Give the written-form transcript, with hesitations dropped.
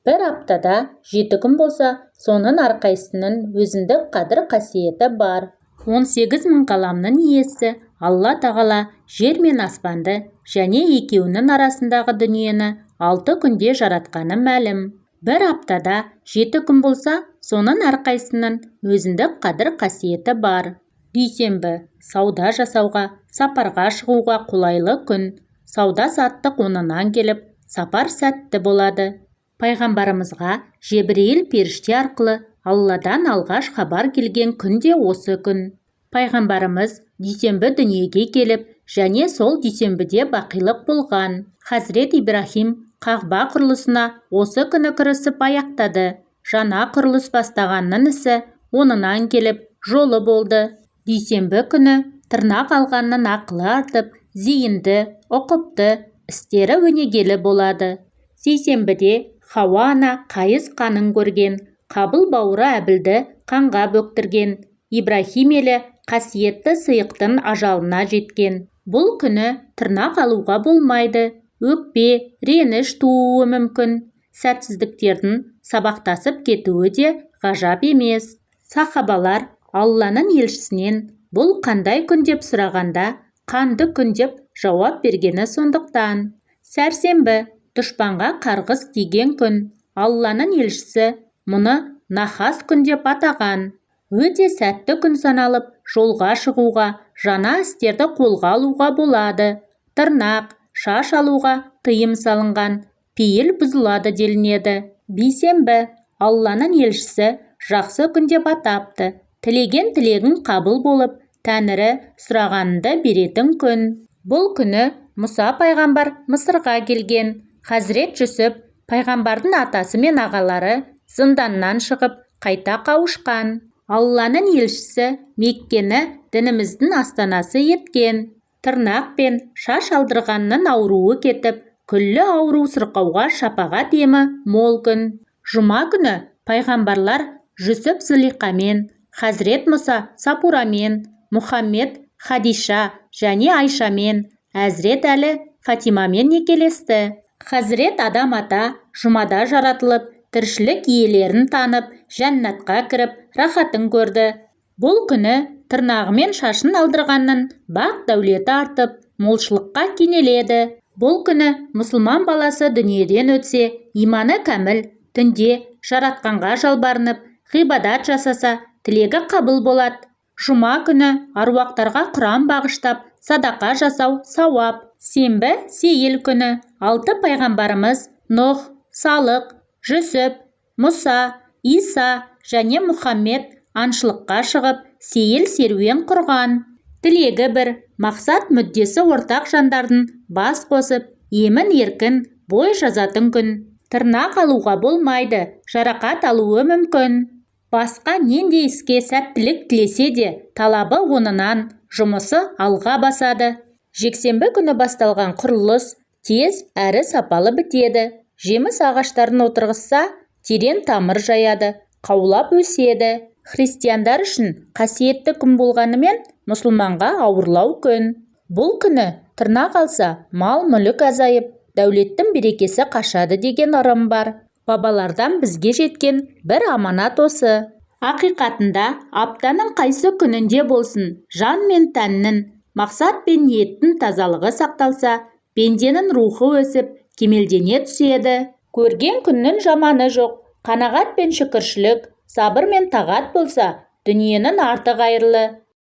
бір аптада 7 күн болса, соның әрқайсының өзіндік қадір қасиеті бар. 18 мың қаламның иесі Алла тағала жер мен аспанды және екеуінің арасындағы дүниені 6 күнде жаратқаны мәлім. Бір аптада 7 күн болса, соның әрқайсының өзіндік қадір қасиеті бар. Дүйсенбі сауда жасауға, сапарға шығуға қолайлы күн. Сауда-саттық оңынан келіп, сапар сәтті болады. Пайғамбарымызға Жебірейіл періште арқылы Алладан алғаш хабар келген күн де осы күн. Пайғамбарымыз дүйсенбі дүниеге келіп, және сол дүйсенбіде бақилық болған. Хазірет Ибрахим Қағба құрылысына осы күні кірісіп аяқтады. Жаңа құрылыс бастағанның ісі онынан келіп, жолы болды. Дүйсенбі күні тырнақ алғанның ақылы артып, зейінді, ұқыпты, істері өнегелі болады. Сейсенбіде Хауа ана қайыс қанын көрген, Қабыл бауыры Әбілді қанға бөктірген. Ибрахим елі қасиетті сыйықтың ажалына жеткен. Бұл күні тырнақ алуға болмайды. Өкпе, реніш тууы мүмкін. Сәтсіздіктердің сабақтасып кетуі де ғажап емес. Сахабалар Алланың елшісінен бұл қандай күн деп сұрағанда, қанды күн деп жауап бергені сондықтан. Сәрсенбі дұшпанға қарғыс тиген күн. Алланың елшісі мұны нахас күн деп атаған. Өте сәтті күн саналып, жолға шығуға, жаңа істерді қолға алуға болады. Тырнақ, шаш алуға тыйым салынған, пейіл бұзылады делінеді. Бейсенбі Алланың елшісі жақсы күн деп атапты. Тілеген тілегін қабыл болып, Тәңірі сұрағанды беретін күн. Бұл күні Мұса пайғамбар Мысырға келген. Хазірет Жүсіп пайғамбардың атасы мен ағалары зынданнан шығып, қайта қауышқан. Алланың елшісі Меккені дініміздің астанасы еткен. Тырнақ пен шаш алдырғанның ауруы кетіп, күллі ауру сырқауға шапағат емі мол күн. Жұма күні пайғамбарлар Жүсіп Зылиқамен, Хазірет Мұса Сапурамен, Мұхаммед Хадиша және Айшамен, Әзірет Әлі Фатимамен некелесті. Хазірет Адам ата жұмада жаратылып, тіршілік иелерін танып, жәннатқа кіріп, рахатын көрді. Бұл күні тырнағы мен шашын алдырғанның бақ дәулеті артып, молшылыққа кенеледі. Бұл күні мұсылман баласы дүниеден өтсе, иманы кәміл, түнде жаратқанға жалбарынып, ғибадат жасаса, тілегі қабыл болады. Жұма күні аруақтарға Құран бағыштап, садақа жасау сауап. Сенбі сейіл күні 6 пайғамбарымыз Нұх, Салық, Жүсіп, Мұса, Иса және Мұхаммед аңшылыққа шығып, сейіл серуен құрған. Тілегі бір, мақсат мүддесі ортақ жандардың бас қосып, емін еркін бой жазатын күн. Тырнақ алуға болмайды, жарақат алуы мүмкін. Басқа нендей іске сәттілік тілесе де, талабы онынан, жұмысы алға басады. Жексенбі күні басталған құрылыс тез әрі сапалы бітеді. Жеміс ағаштарын отырғызса, терең тамыр жаяды, қаулап өседі. Христиандар үшін қасиетті күн болғанымен, мұсылманға ауырлау күн. Бұл күні тырнақ алса, мал-мүлік азайып, дәулеттің берекесі қашады деген ырым бар. Бабалардан бізге жеткен бір аманат осы. Ақиқатында аптаның қайсы күнінде болсын, жан мен тәннің, мақсат пен ниеттің тазалығы сақталса, пенденің рухы өсіп, кемелдене түседі. Көрген күннің жаманы жоқ. Қанағат пен шүкіршілік, сабыр мен тағат болса, дүниенің арты қайырлы.